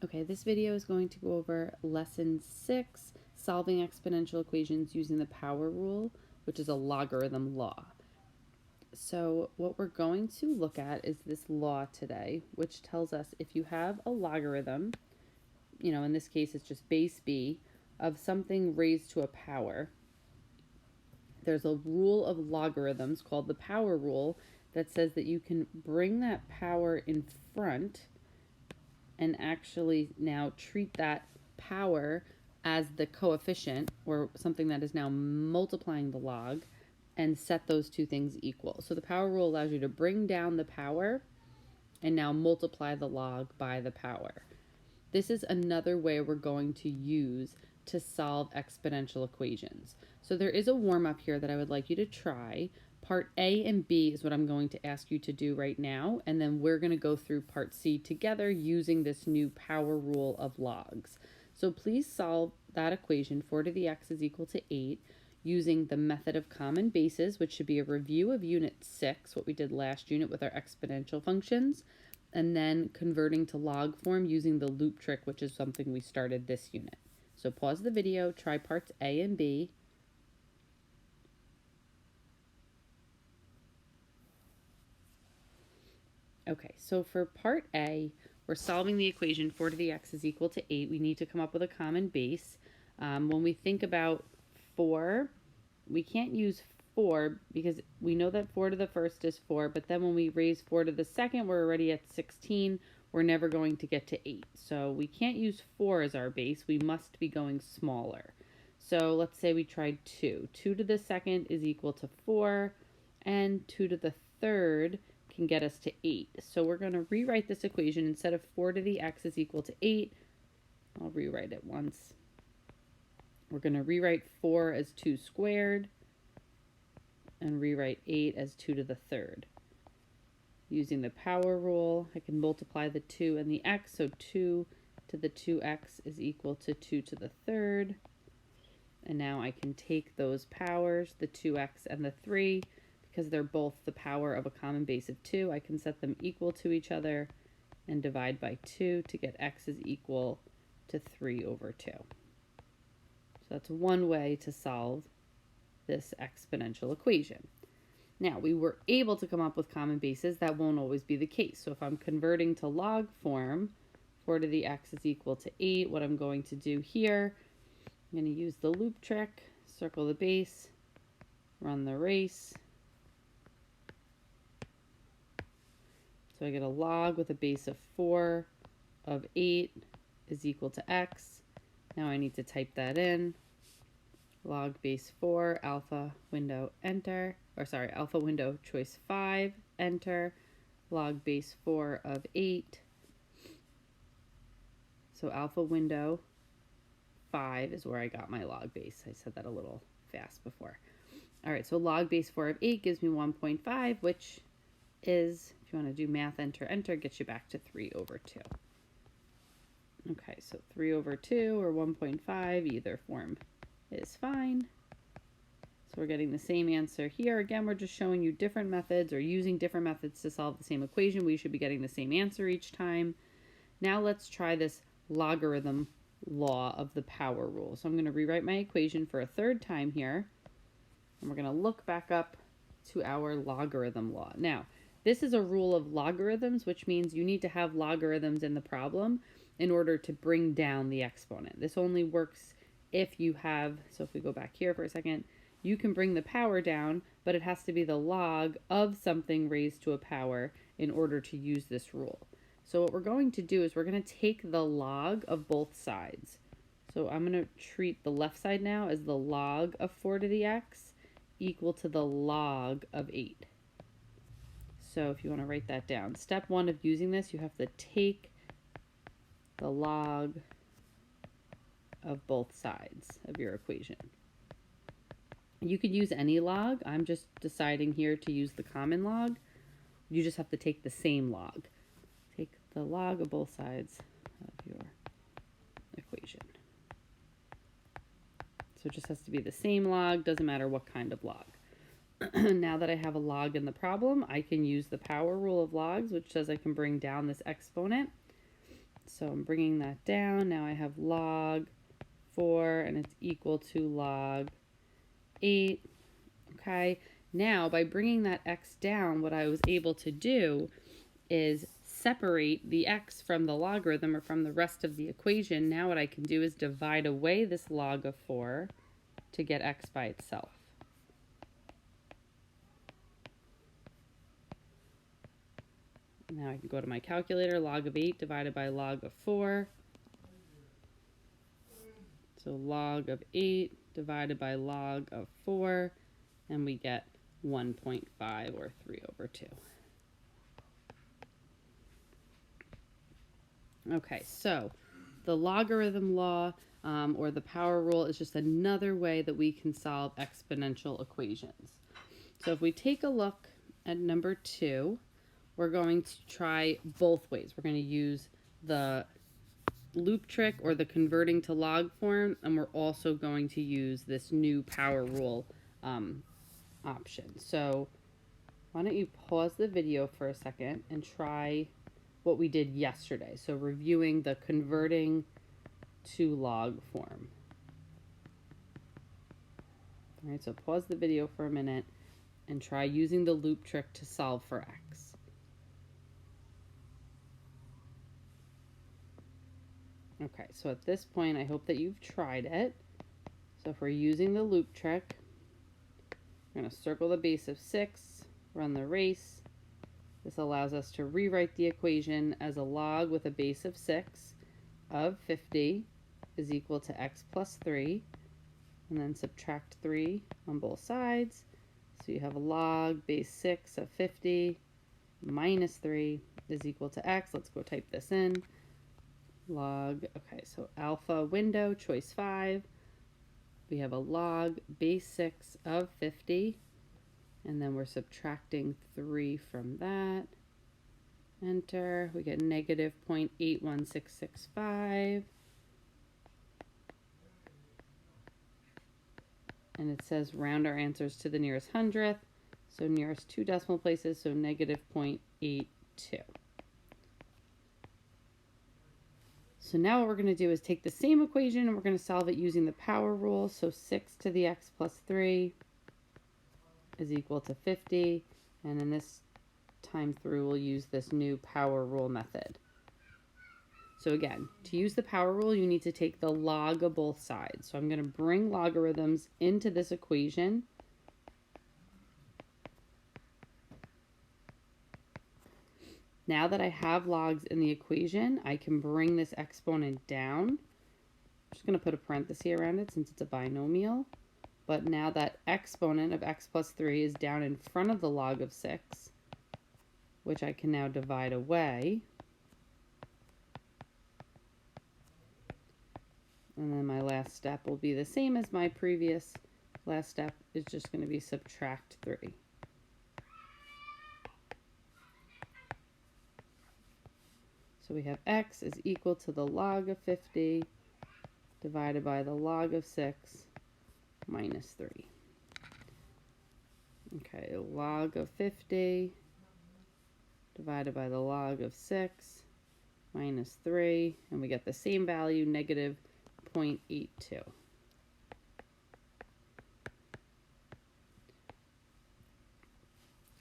Okay, this video is going to go over lesson 6, solving exponential equations using the power rule, which is a logarithm law. So what we're going to look at is this law today, which tells us if you have a logarithm, in this case it's just base b, of something raised to a power, there's a rule of logarithms called the power rule that says that you can bring that power in front and actually now treat that power as the coefficient or something that is now multiplying the log and set those two things equal. So the power rule allows you to bring down the power and now multiply the log by the power. This is another way we're going to use to solve exponential equations. So there is a warm-up here that I would like you to try. Part A and B is what I'm going to ask you to do right now, and then we're going to go through part C together using this new power rule of logs. So please solve that equation, 4 to the x is equal to 8, using the method of common bases, which should be a review of unit 6, what we did last unit with our exponential functions, and then converting to log form using the loop trick, which is something we started this unit. So pause the video, try parts A and B. Okay, so for part A, we're solving the equation 4 to the x is equal to 8. We need to come up with a common base. When we think about 4, we can't use 4 because we know that 4 to the first is 4, but then when we raise 4 to the second, we're already at 16. We're never going to get to 8. So we can't use 4 as our base. We must be going smaller. So let's say we tried 2. 2 to the second is equal to 4, and 2 to the third can get us to 8. So we're going to rewrite this equation. Instead of 4 to the x is equal to 8, I'll rewrite it once. We're going to rewrite 4 as 2 squared and rewrite 8 as 2 to the third. Using the power rule, I can multiply the 2 and the x, so 2 to the 2x is equal to 2 to the third. And now I can take those powers, the 2x and the 3, because they're both the power of a common base of 2. I can set them equal to each other and divide by 2 to get x is equal to 3 over 2. So that's one way to solve this exponential equation. Now, we were able to come up with common bases. That won't always be the case. So if I'm converting to log form, 4 to the x is equal to 8. What I'm going to do here, I'm going to use the loop trick, circle the base, run the race. So I get a log with a base of 4 of 8 is equal to x. Now I need to type that in. Log base 4, alpha window, enter. Alpha window choice 5, enter. Log base 4 of 8. So alpha window 5 is where I got my log base. I said that a little fast before. All right, so log base 4 of 8 gives me 1.5, which is, if you want to do math, enter, enter, gets you back to 3 over 2. Okay, so 3 over 2 or 1.5, either form is fine. So we're getting the same answer here. Again, we're just showing you different methods or using different methods to solve the same equation. We should be getting the same answer each time. Now let's try this logarithm law of the power rule. So I'm going to rewrite my equation for a third time here. And we're going to look back up to our logarithm law. Now, this is a rule of logarithms, which means you need to have logarithms in the problem in order to bring down the exponent. This only works if you have, so if we go back here for a second, you can bring the power down, but it has to be the log of something raised to a power in order to use this rule. So what we're going to do is we're going to take the log of both sides. So I'm going to treat the left side now as the log of 4 to the x equal to the log of 8. So if you want to write that down, step 1 of using this, you have to take the log of both sides of your equation. You could use any log. I'm just deciding here to use the common log. You just have to take the same log. Take the log of both sides of your equation. So it just has to be the same log, doesn't matter what kind of log. Now that I have a log in the problem, I can use the power rule of logs, which says I can bring down this exponent. So I'm bringing that down. Now I have log 4 and it's equal to log 8. Okay. Now by bringing that x down, what I was able to do is separate the x from the logarithm or from the rest of the equation. Now what I can do is divide away this log of 4 to get x by itself. Now I can go to my calculator, log of 8 divided by log of 4. So log of 8 divided by log of 4, and we get 1.5 or 3/2. Okay, so the logarithm law or the power rule is just another way that we can solve exponential equations. So if we take a look at number 2, we're going to try both ways. We're going to use the loop trick or the converting to log form, and we're also going to use this new power rule option. So why don't you pause the video for a second and try what we did yesterday. So reviewing the converting to log form. All right, so pause the video for a minute and try using the loop trick to solve for x. Okay, so at this point, I hope that you've tried it. So if we're using the loop trick, we're going to circle the base of 6, run the race. This allows us to rewrite the equation as a log with a base of 6 of 50 is equal to x plus 3, and then subtract 3 on both sides. So you have a log base 6 of 50 minus 3 is equal to x. Let's go type this in. Log, okay, so alpha window, choice 5. We have a log base 6 of 50, and then we're subtracting 3 from that. Enter. We get negative 0.81665. And it says round our answers to the nearest hundredth. So nearest 2 decimal places, so negative 0.82. So now what we're going to do is take the same equation and we're going to solve it using the power rule. So 6 to the x plus 3 is equal to 50. And in this time through, we'll use this new power rule method. So again, to use the power rule, you need to take the log of both sides. So I'm going to bring logarithms into this equation. Now that I have logs in the equation, I can bring this exponent down. I'm just going to put a parenthesis around it since it's a binomial. But now that exponent of x plus 3 is down in front of the log of 6, which I can now divide away. And then my last step will be the same as my previous. Last step is just going to be subtract 3. So we have x is equal to the log of 50 divided by the log of 6 minus 3. Okay, log of 50 divided by the log of 6 minus 3, and we get the same value, negative 0.82.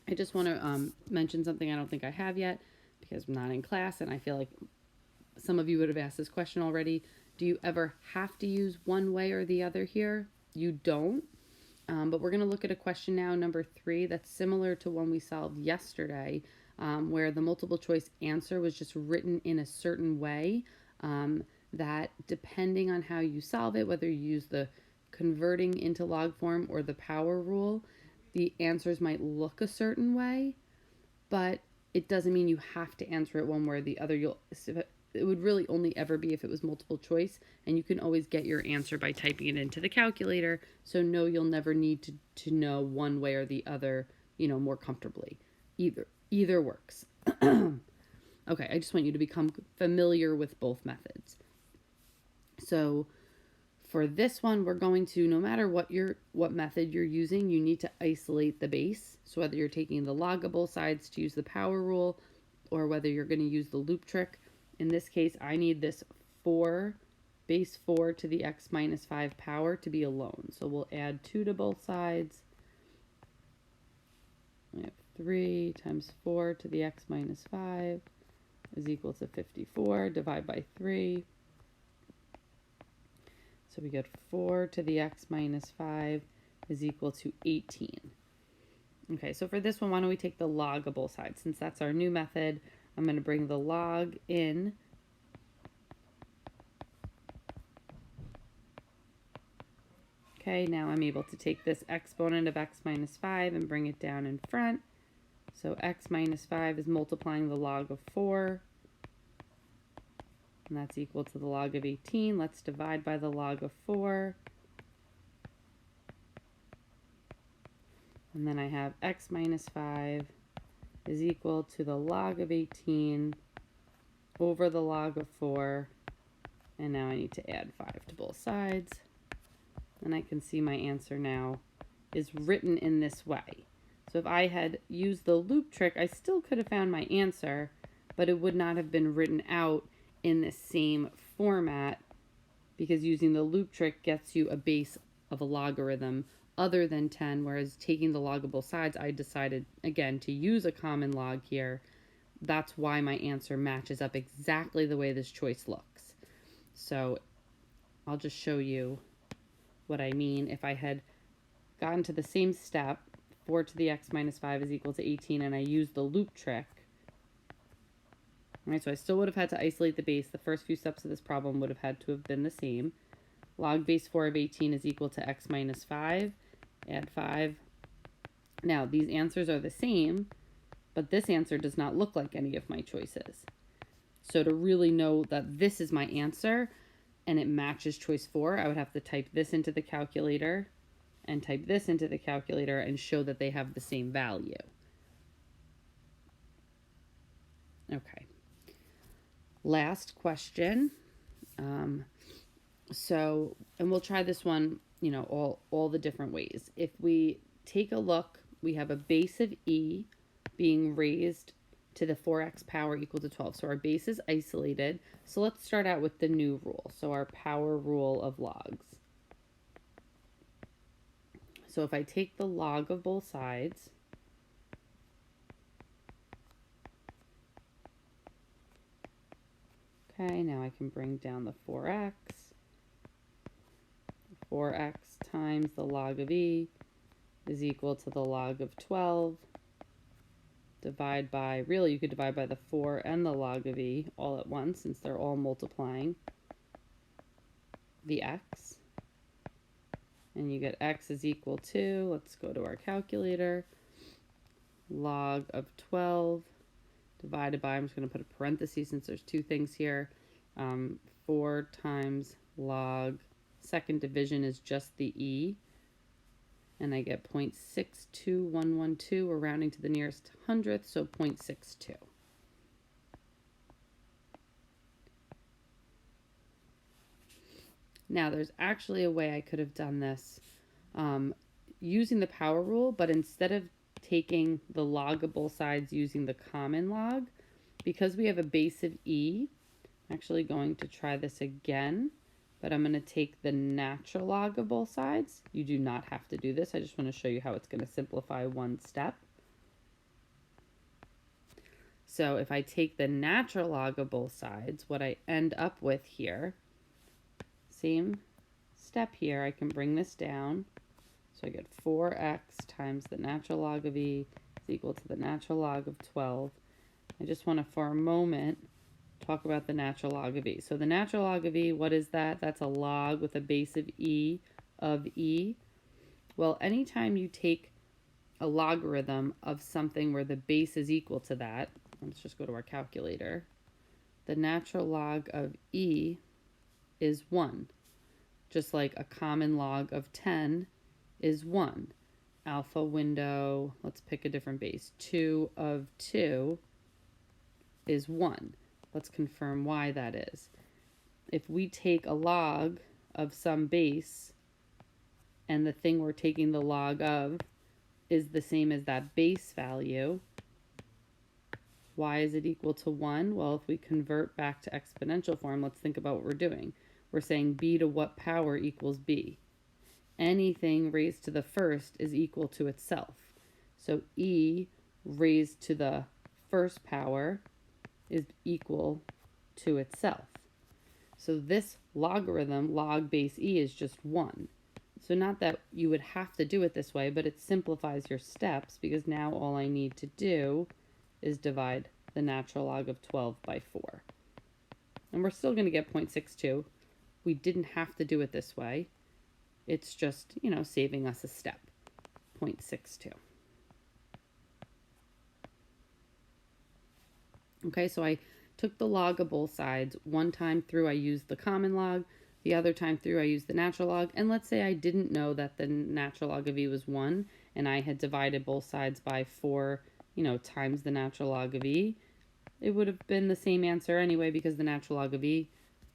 I just want to mention something I don't think I have yet because I'm not in class, and I feel like some of you would have asked this question already. Do you ever have to use one way or the other here? You don't. But we're going to look at a question now, number 3, that's similar to one we solved yesterday, where the multiple choice answer was just written in a certain way that depending on how you solve it, whether you use the converting into log form or the power rule, the answers might look a certain way, but it doesn't mean you have to answer it one way or the other. It would really only ever be if it was multiple choice, and you can always get your answer by typing it into the calculator. So no, you'll never need to know one way or the other, more comfortably. Either works. Okay, I just want you to become familiar with both methods. So for this one, we're going to, no matter what method you're using, you need to isolate the base. So whether you're taking the log of both sides to use the power rule, or whether you're going to use the loop trick in this case, I need this 4 base 4 to the x minus 5 power to be alone. So we'll add 2 to both sides. We have 3 times 4 to the x minus 5 is equal to 54. Divide by 3. So we get 4 to the x minus 5 is equal to 18. Okay, so for this one, why don't we take the log of both sides? Since that's our new method, I'm going to bring the log in. Okay, now I'm able to take this exponent of x minus 5 and bring it down in front. So x minus 5 is multiplying the log of 4. And that's equal to the log of 18. Let's divide by the log of 4. And then I have x minus 5 is equal to the log of 18 over the log of 4. And now I need to add 5 to both sides. And I can see my answer now is written in this way. So if I had used the loop trick, I still could have found my answer, but it would not have been written out in the same format, because using the loop trick gets you a base of a logarithm other than 10, whereas taking the log of both sides, I decided, again, to use a common log here. That's why my answer matches up exactly the way this choice looks. So I'll just show you what I mean. If I had gotten to the same step, 4 to the x minus 5 is equal to 18, and I used the loop trick, all right, so I still would have had to isolate the base. The first few steps of this problem would have had to have been the same. Log base 4 of 18 is equal to x minus 5. Add 5. Now, these answers are the same, but this answer does not look like any of my choices. So to really know that this is my answer and it matches choice 4, I would have to type this into the calculator and type this into the calculator and show that they have the same value. Okay. Last question. And we'll try this one, all the different ways. If we take a look, we have a base of e being raised to the 4x power equal to 12. So our base is isolated. So let's start out with the new rule. So our power rule of logs. So if I take the log of both sides, okay, now I can bring down the 4x. 4x times the log of e is equal to the log of 12. Divide by, really you could divide by the 4 and the log of e all at once, since they're all multiplying the x. And you get x is equal to, let's go to our calculator, log of 12 divided by, I'm just going to put a parenthesis since there's two things here, 4 times log, second division is just the e, and I get 0.62112, we're rounding to the nearest hundredth, so 0.62. Now there's actually a way I could have done this using the power rule, but instead of taking the log of both sides using the common log, because we have a base of e, I'm actually going to try this again, but I'm going to take the natural log of both sides. You do not have to do this. I just want to show you how it's going to simplify one step. So if I take the natural log of both sides, what I end up with here, same step here, I can bring this down. So I get 4x times the natural log of e is equal to the natural log of 12. I just want to, for a moment, talk about the natural log of e. So the natural log of e, what is that? That's a log with a base of e of e. Well, anytime you take a logarithm of something where the base is equal to that, let's just go to our calculator, the natural log of e is 1. Just like a common log of 10 is 1. Alpha window, let's pick a different base, 2 of 2 is 1. Let's confirm why that is. If we take a log of some base and the thing we're taking the log of is the same as that base value, Why is it equal to 1? Well, if we convert back to exponential form, let's think about what we're doing. We're saying b to what power equals b. Anything raised to the first is equal to itself. So e raised to the first power is equal to itself. So this logarithm, log base e, is just 1. So not that you would have to do it this way, but it simplifies your steps because now all I need to do is divide the natural log of 12 by 4. And we're still going to get 0.62. We didn't have to do it this way. It's just, saving us a step, 0.62. Okay, so I took the log of both sides. One time through I used the common log. The other time through I used the natural log. And let's say I didn't know that the natural log of e was 1 and I had divided both sides by 4, times the natural log of e. It would have been the same answer anyway because the natural log of e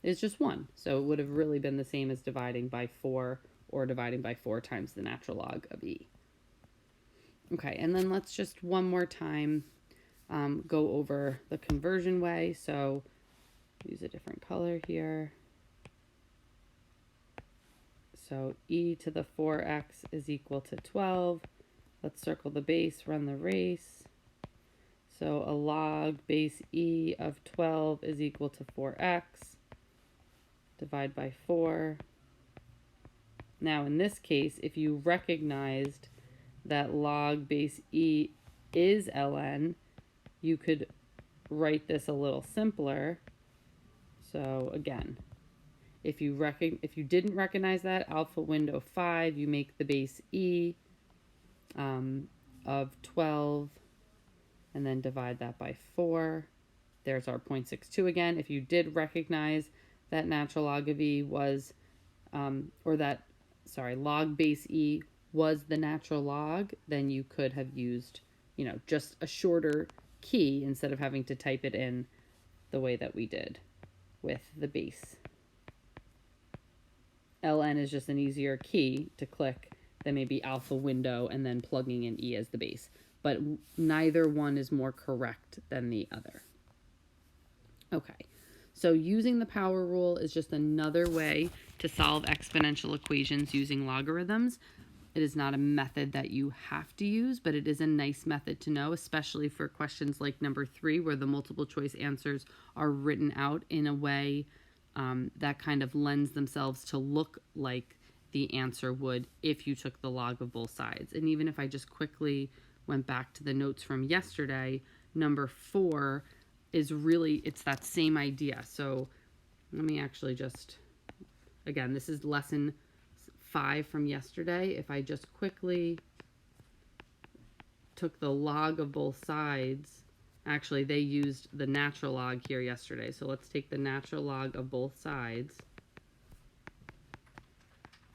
is just 1. So it would have really been the same as dividing by 4 or dividing by 4 times the natural log of e. Okay, and then let's just one more time go over the conversion way. So use a different color here. So e to the 4x is equal to 12. Let's circle the base, run the race. So a log base e of 12 is equal to 4x. Divide by 4. Now in this case, if you recognized that log base e is ln, you could write this a little simpler. So again, if you didn't recognize that, alpha window 5, you make the base e of 12 and then divide that by 4. There's our 0.62 again. If you did recognize that natural log of e was, log base e was the natural log, then you could have used, just a shorter key instead of having to type it in the way that we did with the base. ln is just an easier key to click than maybe alpha window and then plugging in e as the base. But neither one is more correct than the other. Okay, so using the power rule is just another way to solve exponential equations using logarithms. It is not a method that you have to use, but it is a nice method to know, especially for questions like number 3, where the multiple choice answers are written out in a way that kind of lends themselves to look like the answer would if you took the log of both sides. And even if I just quickly went back to the notes from yesterday, number 4 is really, it's that same idea. So let me actually just, again, this is lesson 5 from yesterday. If I just quickly took the log of both sides, actually they used the natural log here yesterday. So let's take the natural log of both sides.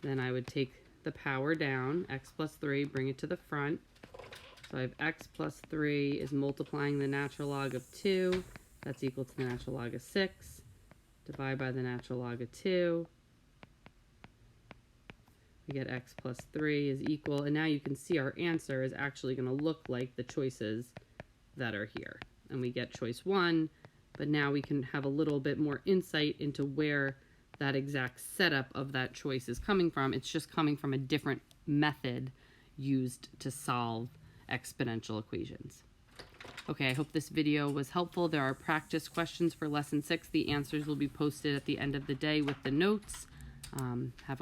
Then I would take the power down, x plus 3, bring it to the front. So I have x plus 3 is multiplying the natural log of 2. That's equal to the natural log of 6. Divide by the natural log of 2. We get x plus 3 is equal. And now you can see our answer is actually going to look like the choices that are here. And we get choice 1. But now we can have a little bit more insight into where that exact setup of that choice is coming from. It's just coming from a different method used to solve exponential equations. Okay, I hope this video was helpful. There are practice questions for lesson 6. The answers will be posted at the end of the day with the notes. Have a